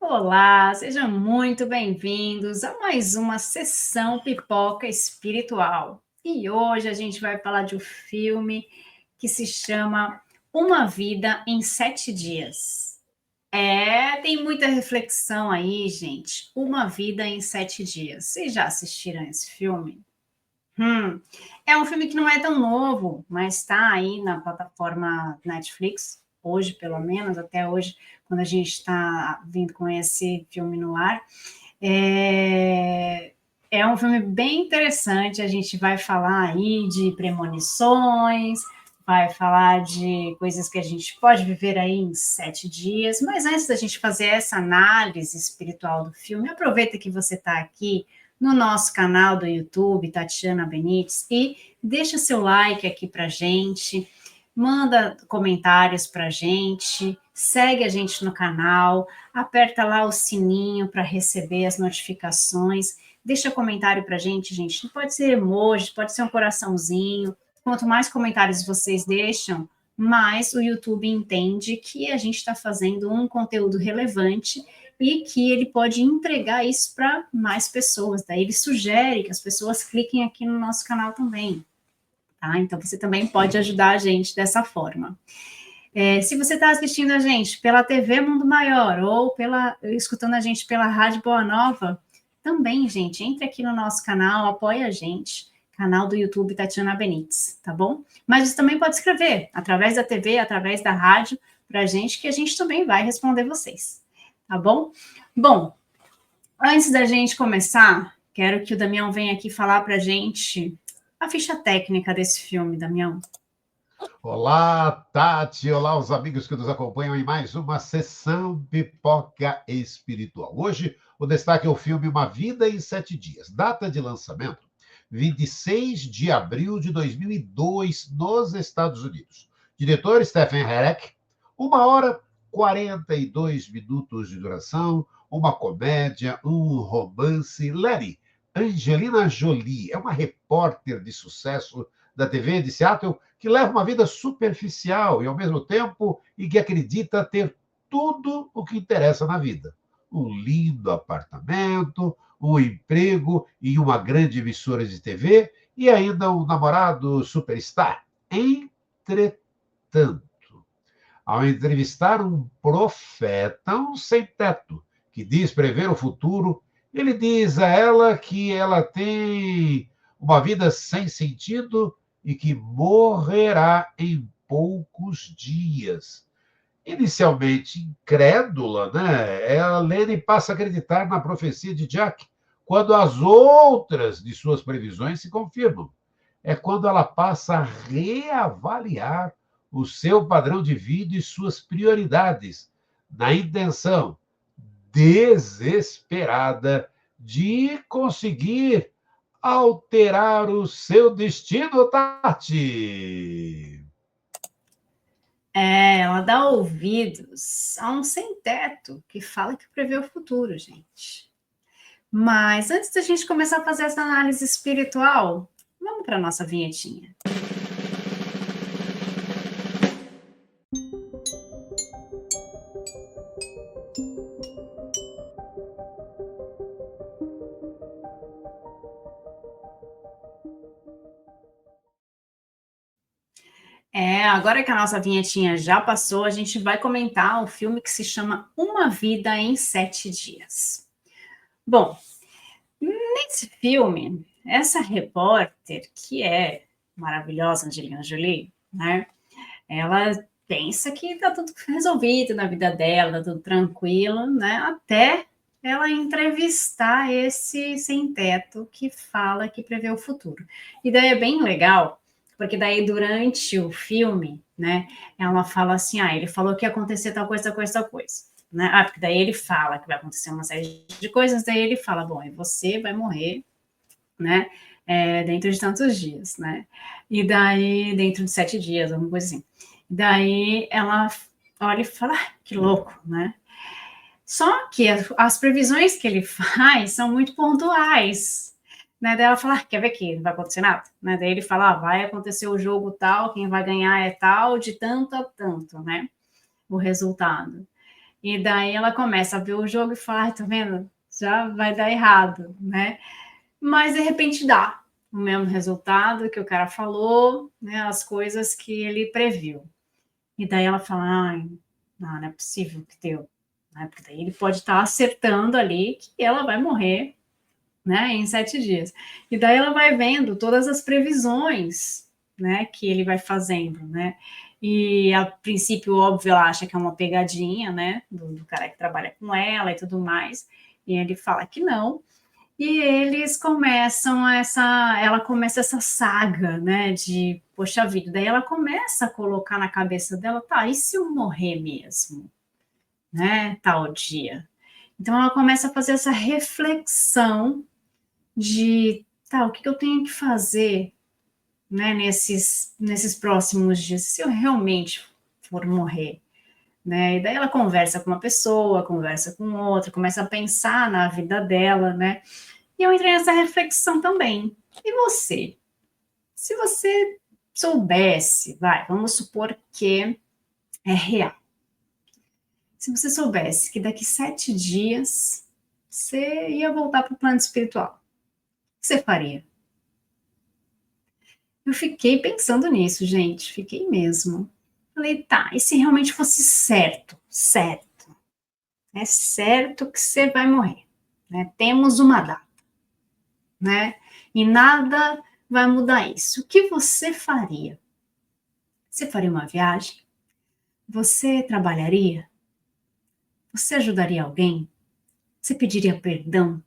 Olá, sejam muito bem-vindos a mais uma sessão Pipoca Espiritual. E hoje a gente vai falar de um filme que se chama Uma Vida em 7 Dias. Tem muita reflexão aí, gente. Uma Vida em 7 Dias. Vocês já assistiram esse filme? É um filme que não é tão novo, mas está aí na plataforma Netflix, hoje pelo menos, até hoje, quando a gente está vindo com esse filme no ar. É, é um filme bem interessante, a gente vai falar aí de premonições, vai falar de coisas que a gente pode viver aí em 7 dias, mas antes da gente fazer essa análise espiritual do filme, aproveita que você está aqui no nosso canal do YouTube, Tatiana Benites, e deixa seu like aqui para gente, manda comentários para gente, segue a gente no canal, aperta lá o sininho para receber as notificações, deixa comentário para gente, gente. Pode ser emoji, pode ser um coraçãozinho. Quanto mais comentários vocês deixam, mais o YouTube entende que a gente está fazendo um conteúdo relevante e que ele pode entregar isso para mais pessoas. Daí ele sugere que as pessoas cliquem aqui no nosso canal também. Tá? Então você também pode ajudar a gente dessa forma. Se você está assistindo a gente pela TV Mundo Maior ou escutando a gente pela Rádio Boa Nova, também, gente, entre aqui no nosso canal, apoia a gente, canal do YouTube Tatiana Benites, tá bom? Mas você também pode escrever através da TV, através da rádio, para a gente, que a gente também vai responder vocês, tá bom? Bom, antes da gente começar, quero que o Damião venha aqui falar para a gente a ficha técnica desse filme, Damião. Olá, Tati. Olá, os amigos que nos acompanham em mais uma sessão Pipoca Espiritual. Hoje, o destaque é o filme Uma Vida em 7 Dias. Data de lançamento, 26 de abril de 2002, nos Estados Unidos. Diretor Stephen Herek, 1 hora 42 minutos de duração, uma comédia, um romance. Letty, Angelina Jolie, é uma repórter de sucesso da TV de Seattle que leva uma vida superficial e, ao mesmo tempo, e que acredita ter tudo o que interessa na vida. Um lindo apartamento, um emprego e uma grande emissora de TV e ainda um namorado superstar. Entretanto, ao entrevistar um profeta, um sem-teto, que diz prever o futuro, ele diz a ela que ela tem uma vida sem sentido e que morrerá em poucos dias. Inicialmente incrédula, né? A Lene passa a acreditar na profecia de Jack, quando as outras de suas previsões se confirmam. É quando ela passa a reavaliar o seu padrão de vida e suas prioridades, na intenção desesperada de conseguir alterar o seu destino, Tati. Ela dá ouvidos a um sem-teto que fala que prevê o futuro, gente. Mas antes da gente começar a fazer essa análise espiritual, vamos para a nossa vinhetinha. Agora que a nossa vinhetinha já passou, a gente vai comentar o filme que se chama Uma Vida em 7 Dias. Bom, nesse filme, essa repórter, que é maravilhosa, Angelina Jolie, né? Ela pensa que está tudo resolvido na vida dela, tá tudo tranquilo, né? Até ela entrevistar esse sem-teto que fala que prevê o futuro. E daí é bem legal, porque daí durante o filme, né, ela fala assim, ele falou que ia acontecer tal coisa, tal coisa, tal coisa. Né? Porque daí ele fala que vai acontecer uma série de coisas, daí ele fala, bom, e você vai morrer, né, dentro de tantos dias, né? E daí, dentro de 7 dias, alguma coisa assim. Daí ela olha e fala, que louco, né? Só que as previsões que ele faz são muito pontuais, né? Daí ela fala, quer ver que não vai acontecer nada? Né? Daí ele fala, vai acontecer o jogo tal, quem vai ganhar é tal, de tanto a tanto, né? O resultado. E daí ela começa a ver o jogo e fala, ai, tá vendo? Já vai dar errado, né? Mas de repente dá o mesmo resultado que o cara falou, né? As coisas que ele previu. E daí ela fala, ai, não é possível que deu. Né? Porque daí ele pode estar acertando ali que ela vai morrer, né, em 7 dias. E daí ela vai vendo todas as previsões, né, que ele vai fazendo, né? E a princípio, óbvio, ela acha que é uma pegadinha, né, do cara que trabalha com ela e tudo mais. E ele fala que não. E eles começam ela começa essa saga, né, de, poxa vida, daí ela começa a colocar na cabeça dela, tá, e se eu morrer mesmo, né, tal dia? Então ela começa a fazer essa reflexão de, tá, o que eu tenho que fazer, né, nesses próximos dias, se eu realmente for morrer, né? E daí ela conversa com uma pessoa, conversa com outra, começa a pensar na vida dela, né? E eu entrei nessa reflexão também. E você? Se você soubesse, vamos supor que é real. Se você soubesse que daqui 7 dias você ia voltar para o plano espiritual, o que você faria? Eu fiquei pensando nisso, gente, fiquei mesmo. Falei, tá, e se realmente fosse certo, certo, é certo que você vai morrer, né? Temos uma data, né? E nada vai mudar isso. O que você faria? Você faria uma viagem? Você trabalharia? Você ajudaria alguém? Você pediria perdão?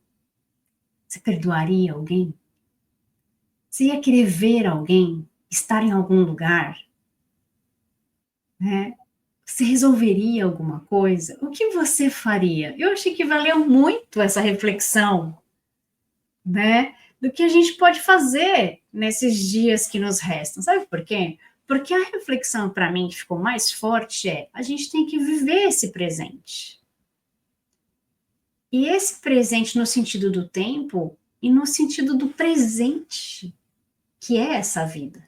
Você perdoaria alguém? Você ia querer ver alguém? Estar em algum lugar? Né? Você resolveria alguma coisa? O que você faria? Eu achei que valeu muito essa reflexão, né? Do que a gente pode fazer nesses dias que nos restam. Sabe por quê? Porque a reflexão para mim que ficou mais forte é: a gente tem que viver esse presente. E esse presente no sentido do tempo e no sentido do presente, que é essa vida.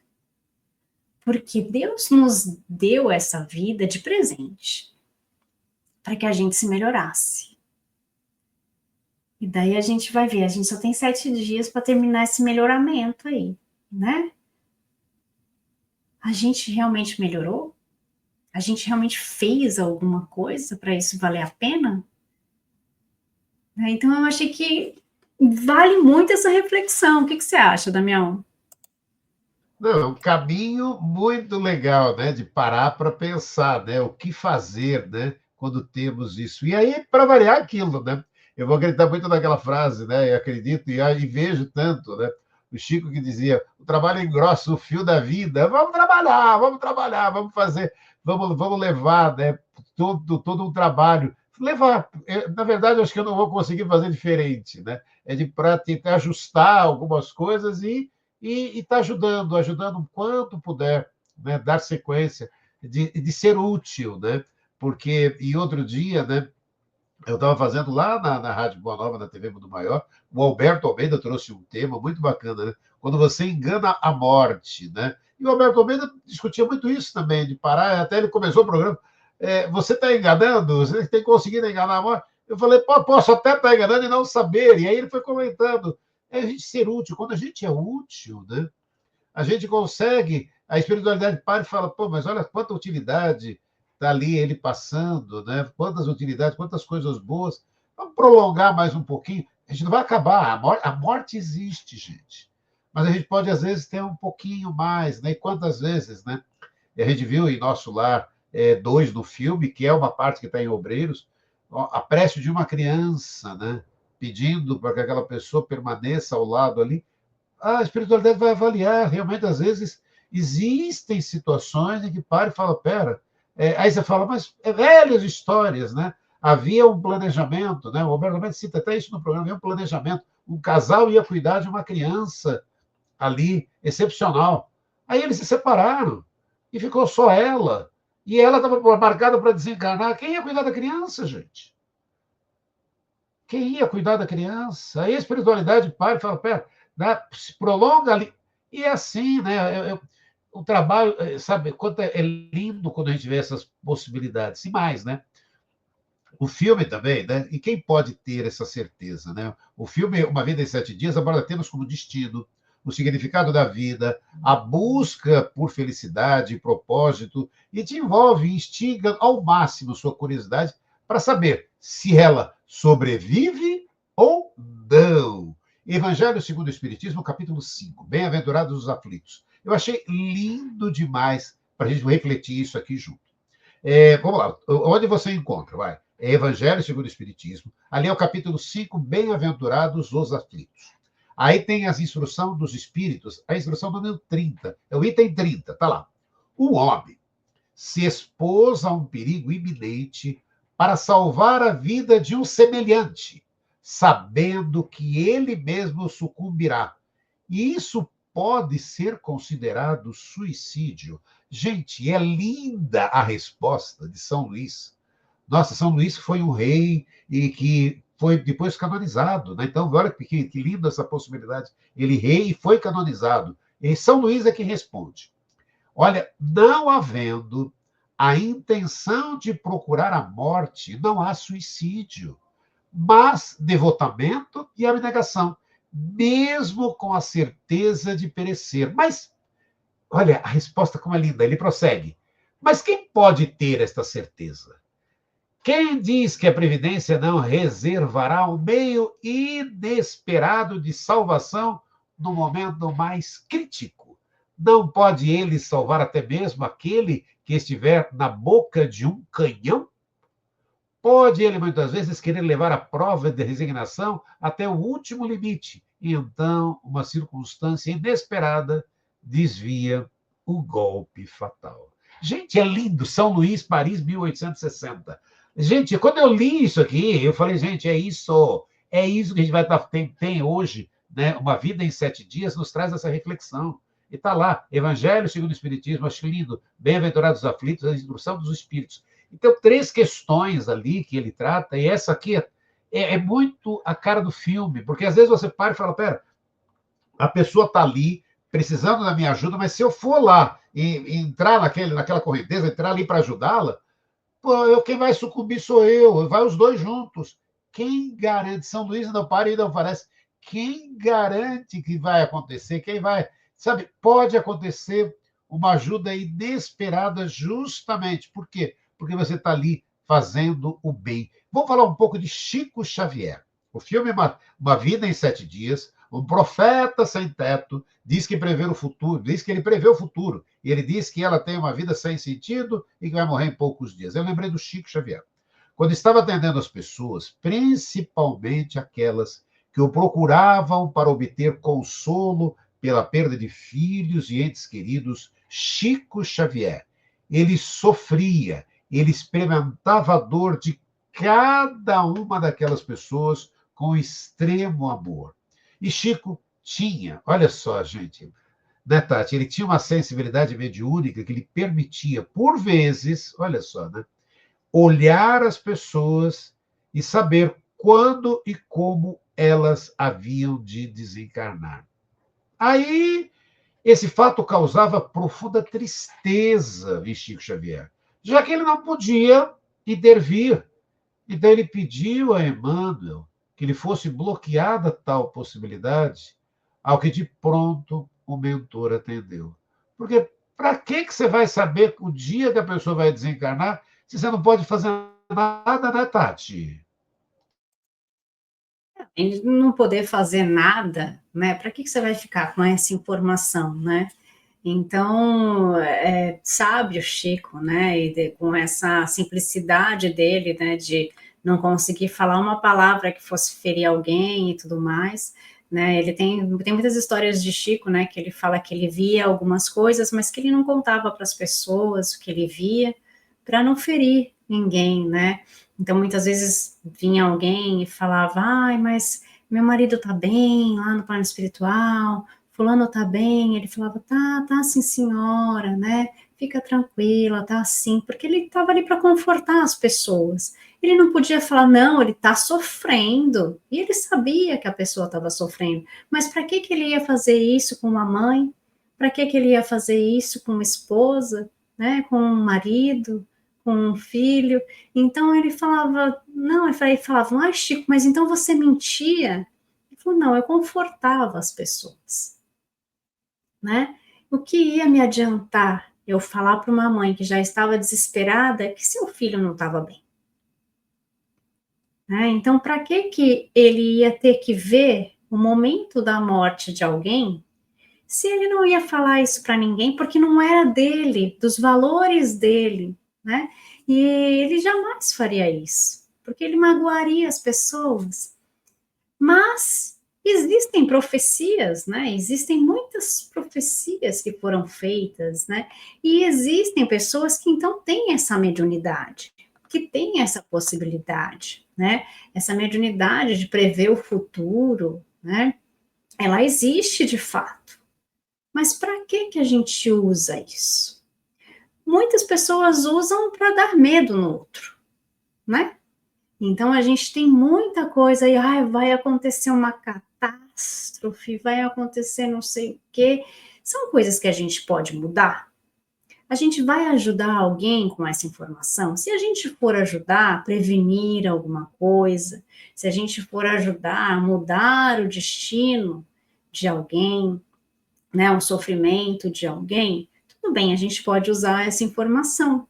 Porque Deus nos deu essa vida de presente para que a gente se melhorasse. E daí a gente vai ver, a gente só tem 7 dias para terminar esse melhoramento aí, né? A gente realmente melhorou? A gente realmente fez alguma coisa para isso valer a pena? Então eu achei que vale muito essa reflexão. O que você acha, Damião? Não, é um caminho muito legal, né, de parar para pensar, né, o que fazer, né, quando temos isso. E aí, para variar aquilo, né, eu vou acreditar muito naquela frase, né, eu acredito e vejo tanto, né, o Chico que dizia, o trabalho engrossa o fio da vida, vamos trabalhar, vamos fazer, vamos levar, né, todo um trabalho, levar, na verdade, eu acho que eu não vou conseguir fazer diferente, né, é de para tentar ajustar algumas coisas e está ajudando o quanto puder, né, dar sequência, de ser útil, né? Porque, e outro dia, né, eu estava fazendo lá na Rádio Boa Nova, na TV Mundo Maior, o Alberto Almeida trouxe um tema muito bacana, né? Quando você engana a morte, né? E o Alberto Almeida discutia muito isso também, de parar, até ele começou o programa, você está enganando? Você tem conseguido enganar a morte? Eu falei, pô, posso até estar enganando e não saber. E aí ele foi comentando, é a gente ser útil. Quando a gente é útil, né? A gente consegue, a espiritualidade para e fala, pô, mas olha quanta utilidade está ali ele passando, né? Quantas utilidades, quantas coisas boas. Vamos prolongar mais um pouquinho. A gente não vai acabar. A morte existe, gente. Mas a gente pode, às vezes, ter um pouquinho mais, né? E quantas vezes, né? E a gente viu em Nosso Lar 2 do filme, que é uma parte que está em Obreiros, a prece de uma criança, né? Pedindo para que aquela pessoa permaneça ao lado ali, a espiritualidade vai avaliar. Realmente, às vezes, existem situações em que para e fala, pera, aí você fala, mas é velhas histórias, né? Havia um planejamento, né? O Roberto Mendes cita até isso no programa, havia um planejamento. Um casal ia cuidar de uma criança ali, excepcional. Aí eles se separaram e ficou só ela. E ela estava marcada para desencarnar. Quem ia cuidar da criança, gente? Quem ia cuidar da criança? Aí a espiritualidade para e fala, pera, né, se prolonga ali. E é assim, né? O trabalho, sabe, quanto é lindo quando a gente vê essas possibilidades. E mais, né? o filme também, né? E quem pode ter essa certeza, né? O filme Uma Vida em Sete Dias aborda temas como destino, o significado da vida, a busca por felicidade e propósito, e te envolve e instiga ao máximo sua curiosidade para saber se ela sobrevive ou não. Evangelho segundo o Espiritismo, capítulo 5. Bem-aventurados os aflitos. Eu achei lindo demais para a gente refletir isso aqui junto. Vamos lá, onde você encontra? Vai. É Evangelho segundo o Espiritismo. Ali é o capítulo 5, Bem-aventurados os aflitos. Aí tem as instruções dos espíritos, a instrução número 30, é o item 30, tá lá. O homem se expôs a um perigo iminente para salvar a vida de um semelhante, sabendo que ele mesmo sucumbirá. E isso pode ser considerado suicídio. Gente, é linda a resposta de São Luís. Nossa, São Luís foi um rei e que foi depois canonizado, né? Então, olha que linda essa possibilidade. Ele rei e foi canonizado. E São Luís é que responde. Olha, não havendo a intenção de procurar a morte, não há suicídio, mas devotamento e abnegação, mesmo com a certeza de perecer. Mas, olha, a resposta como é linda, ele prossegue. Mas quem pode ter esta certeza? Quem diz que a Previdência não reservará um meio inesperado de salvação no momento mais crítico? Não pode ele salvar até mesmo aquele que estiver na boca de um canhão? Pode ele, muitas vezes, querer levar a prova de resignação até o último limite, e então uma circunstância inesperada desvia o golpe fatal. Gente, é lindo. São Luís, Paris, 1860. Gente, quando eu li isso aqui, eu falei, gente, é isso que a gente vai estar. Tem hoje, né? Uma Vida em Sete Dias nos traz essa reflexão. E está lá, Evangelho segundo o Espiritismo, acho lindo, Bem-aventurados os aflitos, a instrução dos espíritos. Então, três questões ali que ele trata, e essa aqui é muito a cara do filme, porque às vezes você para e fala, pera, a pessoa está ali precisando da minha ajuda, mas se eu for lá e entrar naquela correnteza, entrar ali para ajudá-la, quem vai sucumbir sou eu, vai os dois juntos. Quem garante? São Luís não para e não parece. Quem garante que vai acontecer? Quem vai? Sabe, pode acontecer uma ajuda inesperada justamente. Por quê? Porque você está ali fazendo o bem. Vamos falar um pouco de Chico Xavier. O filme Uma Vida em Sete Dias, um profeta sem teto, diz que prevê o futuro, diz que ele prevê o futuro. E ele diz que ela tem uma vida sem sentido e que vai morrer em poucos dias. Eu lembrei do Chico Xavier. Quando estava atendendo as pessoas, principalmente aquelas que o procuravam para obter consolo pela perda de filhos e entes queridos, Chico Xavier, ele sofria, ele experimentava a dor de cada uma daquelas pessoas com extremo amor. E Chico tinha, olha só, gente, né, Tati? Ele tinha uma sensibilidade mediúnica que lhe permitia, por vezes, olha só, né, olhar as pessoas e saber quando e como elas haviam de desencarnar. Aí, esse fato causava profunda tristeza em Chico Xavier, já que ele não podia intervir. Então, ele pediu a Emmanuel que lhe fosse bloqueada tal possibilidade, ao que de pronto o mentor atendeu. Porque para que você vai saber o dia que a pessoa vai desencarnar se você não pode fazer nada, né, Tati? E não poder fazer nada, né? Para que você vai ficar com essa informação, né? Então, sabe o Chico, né? Com essa simplicidade dele, né? De não conseguir falar uma palavra que fosse ferir alguém e tudo mais, né? Ele tem muitas histórias de Chico, né? Que ele fala que ele via algumas coisas, mas que ele não contava para as pessoas o que ele via, para não ferir ninguém, né? Então, muitas vezes vinha alguém e falava, ai, mas meu marido tá bem lá no plano espiritual, fulano tá bem, ele falava, tá sim, senhora, né? Fica tranquila, tá assim, porque ele estava ali para confortar as pessoas. Ele não podia falar, não, ele tá sofrendo. E ele sabia que a pessoa estava sofrendo. Mas para que ele ia fazer isso com uma mãe? Para que ele ia fazer isso com uma esposa, né? Com um marido, com um filho. Então ele falava, não, aí falavam, ah, Chico, mas então você mentia? Ele falou, não, eu confortava as pessoas, né? O que ia me adiantar eu falar para uma mãe que já estava desesperada que seu filho não estava bem? Né? Então, para que ele ia ter que ver o momento da morte de alguém se ele não ia falar isso para ninguém, porque não era dele, dos valores dele, né? E ele jamais faria isso, porque ele magoaria as pessoas. Mas existem profecias, né? Existem muitas profecias que foram feitas, né? E existem pessoas que então têm essa mediunidade, que têm essa possibilidade, né? Essa mediunidade de prever o futuro, né? Ela existe de fato. Mas para que a gente usa isso? Muitas pessoas usam para dar medo no outro, né? Então a gente tem muita coisa aí, vai acontecer uma catástrofe, vai acontecer não sei o quê. São coisas que a gente pode mudar. A gente vai ajudar alguém com essa informação? Se a gente for ajudar a prevenir alguma coisa, se a gente for ajudar a mudar o destino de alguém, né, um sofrimento de alguém, tudo bem, a gente pode usar essa informação,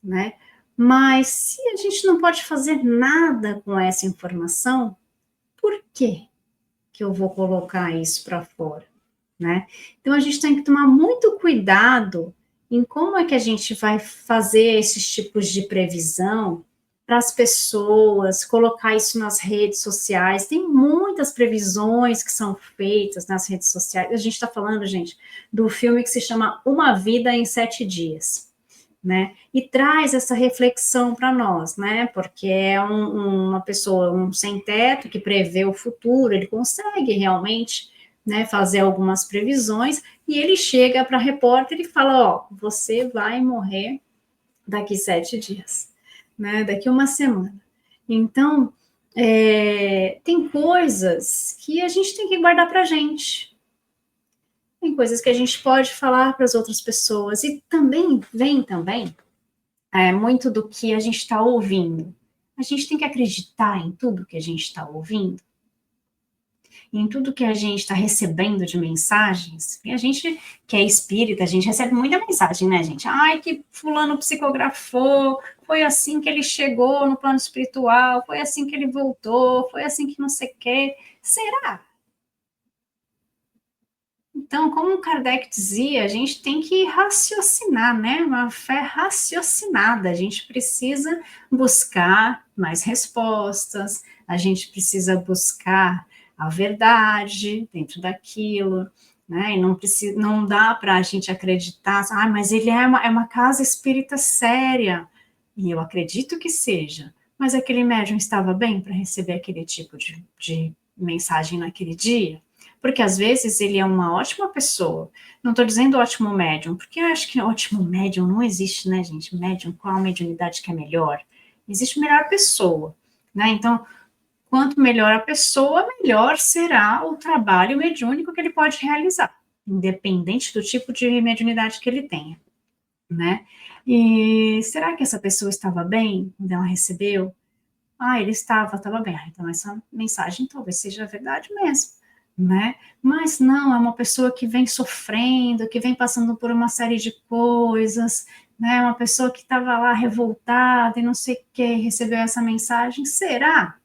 né? Mas se a gente não pode fazer nada com essa informação, por que eu vou colocar isso para fora, né? Então a gente tem que tomar muito cuidado em como é que a gente vai fazer esses tipos de previsão para as pessoas, colocar isso nas redes sociais. Tem muitas previsões que são feitas nas redes sociais. A gente está falando, gente, do filme que se chama Uma Vida em 7 Dias, né? E traz essa reflexão para nós, né? Porque é uma pessoa, um sem-teto que prevê o futuro, ele consegue realmente, né, fazer algumas previsões, e ele chega para a repórter e fala, ó, você vai morrer daqui 7 dias, né? Daqui uma semana. Então, tem coisas que a gente tem que guardar para a gente. Tem coisas que a gente pode falar para as outras pessoas. E também, muito do que a gente está ouvindo. A gente tem que acreditar em tudo que a gente está ouvindo, em tudo que a gente está recebendo de mensagens. E a gente que é espírita, a gente recebe muita mensagem, né, gente? Ai, que fulano psicografou, foi assim que ele chegou no plano espiritual, foi assim que ele voltou, foi assim que não sei o quê. Será? Então, como Kardec dizia, a gente tem que raciocinar, né? Uma fé raciocinada. A gente precisa buscar mais respostas, a gente precisa buscar a verdade dentro daquilo, né? E não dá para a gente acreditar, mas ele é uma casa espírita séria. E eu acredito que seja. Mas aquele médium estava bem para receber aquele tipo de mensagem naquele dia? Porque às vezes ele é uma ótima pessoa. Não estou dizendo ótimo médium, porque eu acho que ótimo médium não existe, né, gente? Médium, qual a mediunidade que é melhor? Existe melhor pessoa, né? Então, quanto melhor a pessoa, melhor será o trabalho mediúnico que ele pode realizar, independente do tipo de mediunidade que ele tenha, né? E será que essa pessoa estava bem quando ela recebeu? Ele estava bem. Então essa mensagem talvez seja verdade mesmo, né? Mas não, é uma pessoa que vem sofrendo, que vem passando por uma série de coisas, né? Uma pessoa que estava lá revoltada e não sei o que, recebeu essa mensagem. Será?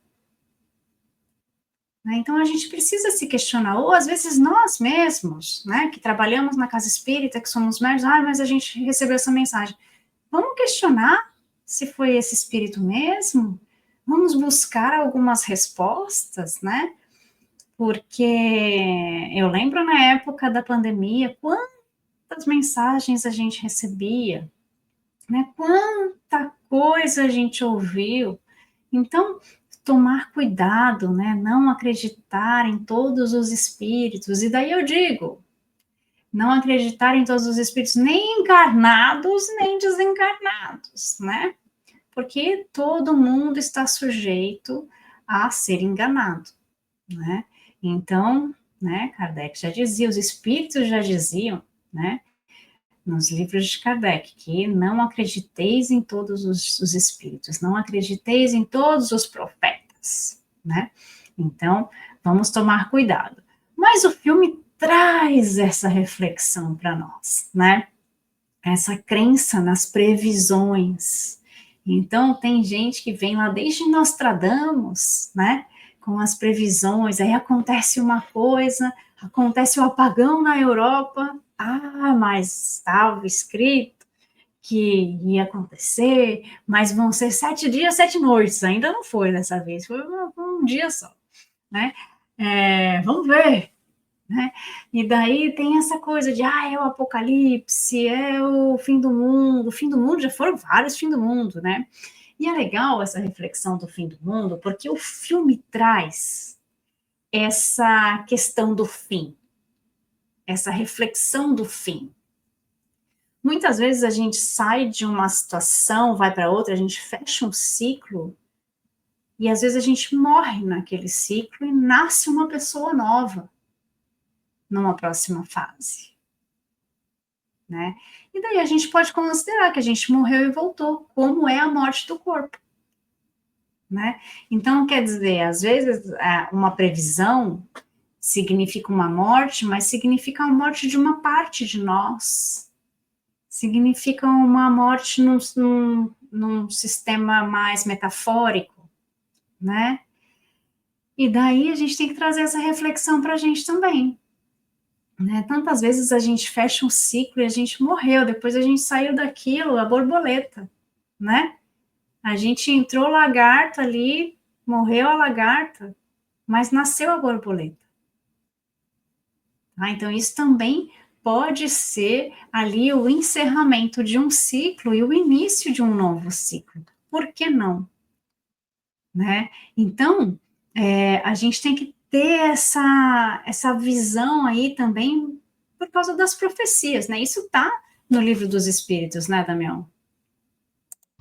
Né? Então a gente precisa se questionar, ou às vezes nós mesmos, né, que trabalhamos na casa espírita, que somos médios, mas a gente recebeu essa mensagem. Vamos questionar se foi esse espírito mesmo? Vamos buscar algumas respostas, né? Porque eu lembro na época da pandemia, quantas mensagens a gente recebia, né? Quanta coisa a gente ouviu. Então, tomar cuidado, né? Não acreditar em todos os espíritos. E daí eu digo, não acreditar em todos os espíritos, nem encarnados, nem desencarnados, né? Porque todo mundo está sujeito a ser enganado, né? Então, né, Kardec já dizia, os espíritos já diziam, né? nos livros de Kardec, que não acrediteis em todos os espíritos, não acrediteis em todos os profetas, né? Então, vamos tomar cuidado. Mas o filme traz essa reflexão para nós, né? Essa crença nas previsões. Então, tem gente que vem lá desde Nostradamus, né? Com as previsões, aí acontece uma coisa, acontece o apagão na Europa, mas estava escrito que ia acontecer, mas vão ser 7 dias, 7 noites, ainda não foi dessa vez, foi um dia só, né? Vamos ver, né? E daí tem essa coisa de, é o apocalipse, é o fim do mundo já foram vários fins do mundo, né? E é legal essa reflexão do fim do mundo, porque o filme traz essa questão do fim, essa reflexão do fim. Muitas vezes a gente sai de uma situação, vai para outra, a gente fecha um ciclo, e às vezes a gente morre naquele ciclo e nasce uma pessoa nova numa próxima fase, né? E daí a gente pode considerar que a gente morreu e voltou, como é a morte do corpo, né? Então, quer dizer, às vezes uma previsão significa uma morte, mas significa a morte de uma parte de nós, significa uma morte num sistema mais metafórico, né? E daí a gente tem que trazer essa reflexão para a gente também, né? Tantas vezes a gente fecha um ciclo e a gente morreu, depois a gente saiu daquilo, a borboleta, né? A gente entrou lagarto ali, morreu a lagarta, mas nasceu a borboleta. Então isso também pode ser ali o encerramento de um ciclo e o início de um novo ciclo. Por que não? Né? Então, a gente tem que ter essa visão aí também por causa das profecias, né? Isso está no Livro dos Espíritos, né, Damião?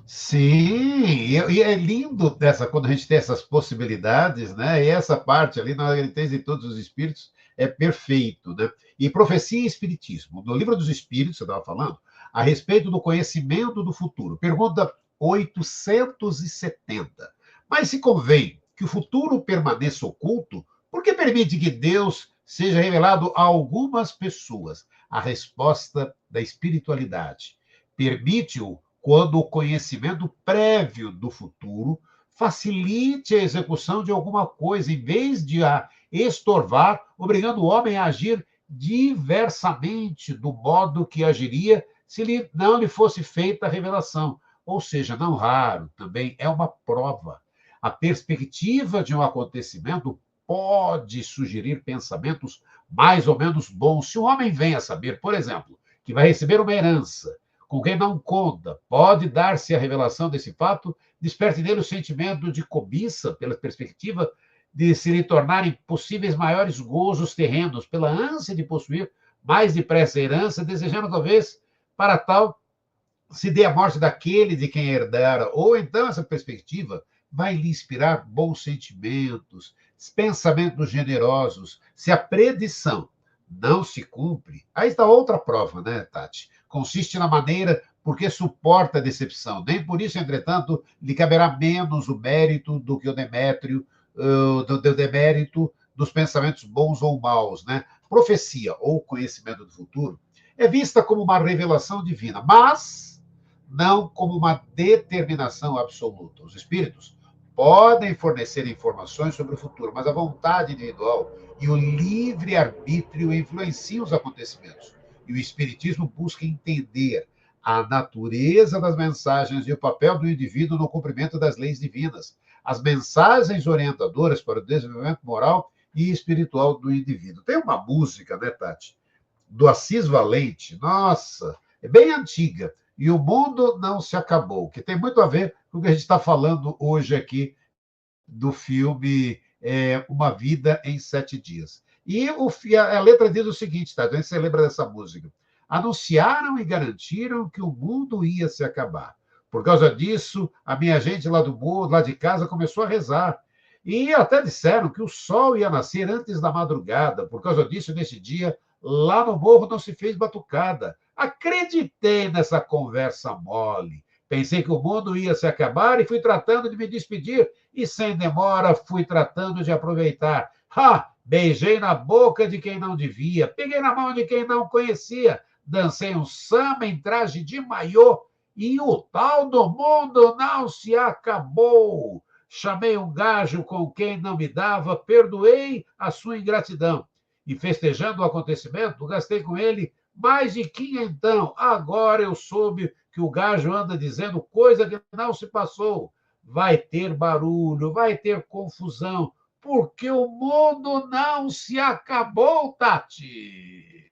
Sim, e é lindo quando a gente tem essas possibilidades, né? E essa parte ali, na Gritez de Todos os Espíritos, é perfeito, né? E profecia e espiritismo. No Livro dos Espíritos, você estava falando, a respeito do conhecimento do futuro. Pergunta 870. Mas se convém que o futuro permaneça oculto, por que permite que Deus seja revelado a algumas pessoas? A resposta da espiritualidade. Permite-o quando o conhecimento prévio do futuro facilite a execução de alguma coisa, em vez de a estorvar, obrigando o homem a agir diversamente do modo que agiria se não lhe fosse feita a revelação. Ou seja, não raro, também é uma prova. A perspectiva de um acontecimento pode sugerir pensamentos mais ou menos bons. Se o homem vem a saber, por exemplo, que vai receber uma herança, com quem não conta, pode dar-se a revelação desse fato, desperte nele o sentimento de cobiça, pela perspectiva de se lhe tornarem possíveis maiores gozos terrenos, pela ânsia de possuir mais depressa a herança, desejando talvez para tal se dê a morte daquele de quem herdara, ou então essa perspectiva vai lhe inspirar bons sentimentos, pensamentos generosos. Se a predição não se cumpre, aí está outra prova, né, Tati? Consiste na maneira por que suporta a decepção. Nem por isso, entretanto, lhe caberá menos o mérito do que o demérito, do demérito dos pensamentos bons ou maus, né? Profecia ou conhecimento do futuro é vista como uma revelação divina, mas não como uma determinação absoluta. Os espíritos podem fornecer informações sobre o futuro, mas a vontade individual e o livre-arbítrio influenciam os acontecimentos. E o Espiritismo busca entender a natureza das mensagens e o papel do indivíduo no cumprimento das leis divinas, as mensagens orientadoras para o desenvolvimento moral e espiritual do indivíduo. Tem uma música, né, Tati, do Assis Valente, nossa, é bem antiga, e o mundo não se acabou, que tem muito a ver com o que a gente está falando hoje aqui do filme Uma Vida em 7 Dias. E a letra diz o seguinte, tá? Então você lembra dessa música. Anunciaram e garantiram que o mundo ia se acabar. Por causa disso, a minha gente lá do mundo, lá de casa, começou a rezar. E até disseram que o sol ia nascer antes da madrugada. Por causa disso, nesse dia, Lá no morro não se fez batucada. Acreditei nessa conversa mole. Pensei que o mundo ia se acabar e fui tratando de me despedir. E sem demora fui tratando de aproveitar. Ha! Beijei na boca de quem não devia. Peguei na mão de quem não conhecia. Dancei um samba em traje de maiô. E o tal do mundo não se acabou. Chamei um gajo com quem não me dava, perdoei a sua ingratidão. E festejando o acontecimento, gastei com ele mais de quinhentão. Agora eu soube que o gajo anda dizendo coisa que não se passou. Vai ter barulho, vai ter confusão, porque o mundo não se acabou, Tati.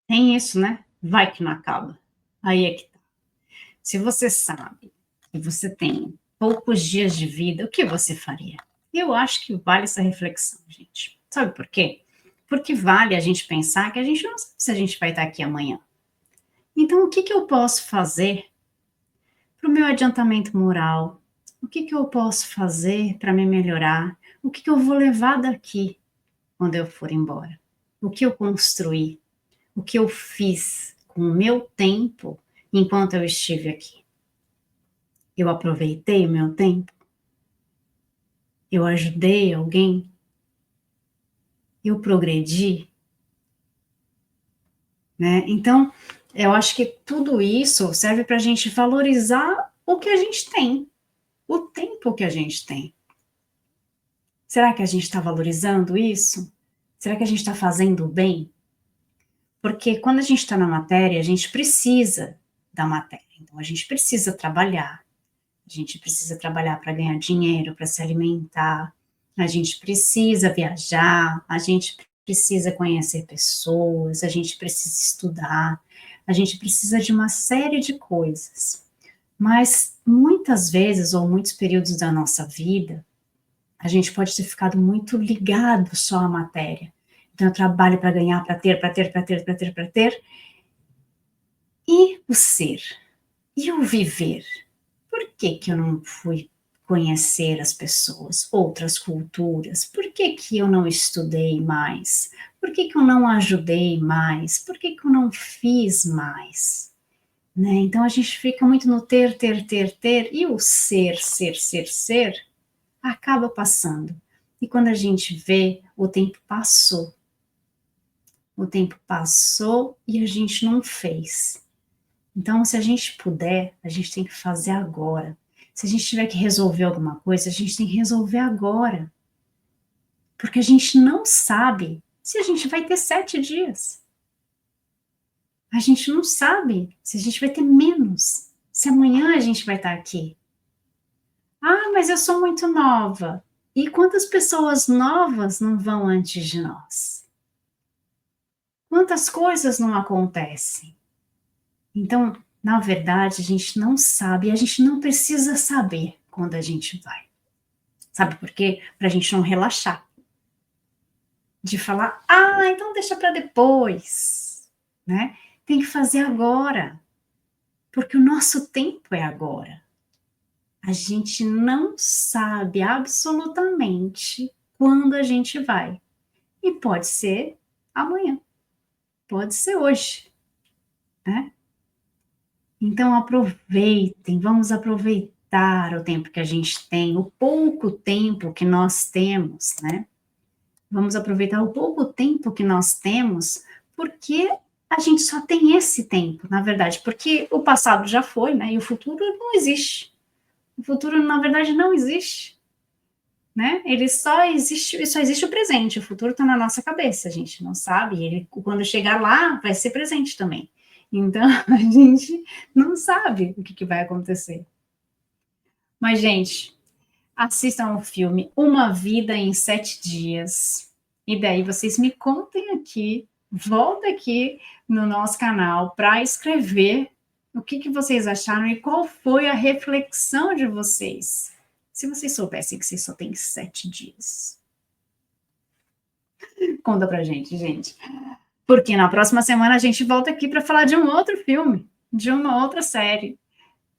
Tem isso, né? Vai que não acaba. Aí é que tá. Se você sabe que você tem poucos dias de vida, o que você faria? Eu acho que vale essa reflexão, gente. Sabe por quê? Porque vale a gente pensar que a gente não sabe se a gente vai estar aqui amanhã. Então, o que eu posso fazer para o meu adiantamento moral? O que eu posso fazer para me melhorar? O que eu vou levar daqui quando eu for embora? O que eu construí? O que eu fiz com o meu tempo enquanto eu estive aqui? Eu aproveitei o meu tempo? Eu ajudei alguém? Eu progredi? Né? Então, eu acho que tudo isso serve para a gente valorizar o que a gente tem, o tempo que a gente tem. Será que a gente está valorizando isso? Será que a gente está fazendo bem? Porque quando a gente está na matéria, a gente precisa da matéria. Então, a gente precisa trabalhar. A gente precisa trabalhar para ganhar dinheiro, para se alimentar. A gente precisa viajar. A gente precisa conhecer pessoas. A gente precisa estudar. A gente precisa de uma série de coisas. Mas muitas vezes, ou muitos períodos da nossa vida, a gente pode ter ficado muito ligado só à matéria. Então, eu trabalho para ganhar, para ter, para ter, para ter, para ter, para ter. E o ser? E o viver? Por que eu não fui conhecer as pessoas, outras culturas? Por que eu não estudei mais? Por que eu não ajudei mais? Por que eu não fiz mais? Né? Então, a gente fica muito no ter, ter, ter, ter, e o ser, ser, ser, ser, acaba passando. E quando a gente vê, o tempo passou. O tempo passou e a gente não fez. Então, se a gente puder, a gente tem que fazer agora. Se a gente tiver que resolver alguma coisa, a gente tem que resolver agora. Porque a gente não sabe se a gente vai ter 7 dias. A gente não sabe se a gente vai ter menos. Se amanhã a gente vai estar aqui. Ah, mas eu sou muito nova. E quantas pessoas novas não vão antes de nós? Quantas coisas não acontecem? Então, na verdade, a gente não sabe, e a gente não precisa saber quando a gente vai. Sabe por quê? Para a gente não relaxar. De falar, então deixa para depois, né? Tem que fazer agora, porque o nosso tempo é agora. A gente não sabe absolutamente quando a gente vai. E pode ser amanhã, pode ser hoje, né? Então aproveitem, vamos aproveitar o tempo que a gente tem, o pouco tempo que nós temos, né? Vamos aproveitar o pouco tempo que nós temos, porque a gente só tem esse tempo, na verdade, porque o passado já foi, né? E o futuro não existe. O futuro, na verdade, não existe, né? Ele só existe o presente. O futuro está na nossa cabeça, a gente não sabe. Ele, quando chegar lá, vai ser presente também. Então, a gente não sabe o que vai acontecer. Mas, gente, assistam o filme Uma Vida em 7 Dias. E daí vocês me contem aqui, volta aqui no nosso canal para escrever o que vocês acharam e qual foi a reflexão de vocês. Se vocês soubessem que vocês só têm 7 dias. Conta pra gente, gente. Porque na próxima semana a gente volta aqui para falar de um outro filme, de uma outra série.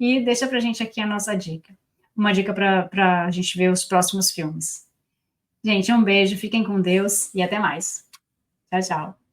E deixa pra gente aqui a nossa dica. Uma dica para a gente ver os próximos filmes. Gente, um beijo, fiquem com Deus e até mais. Tchau, tchau.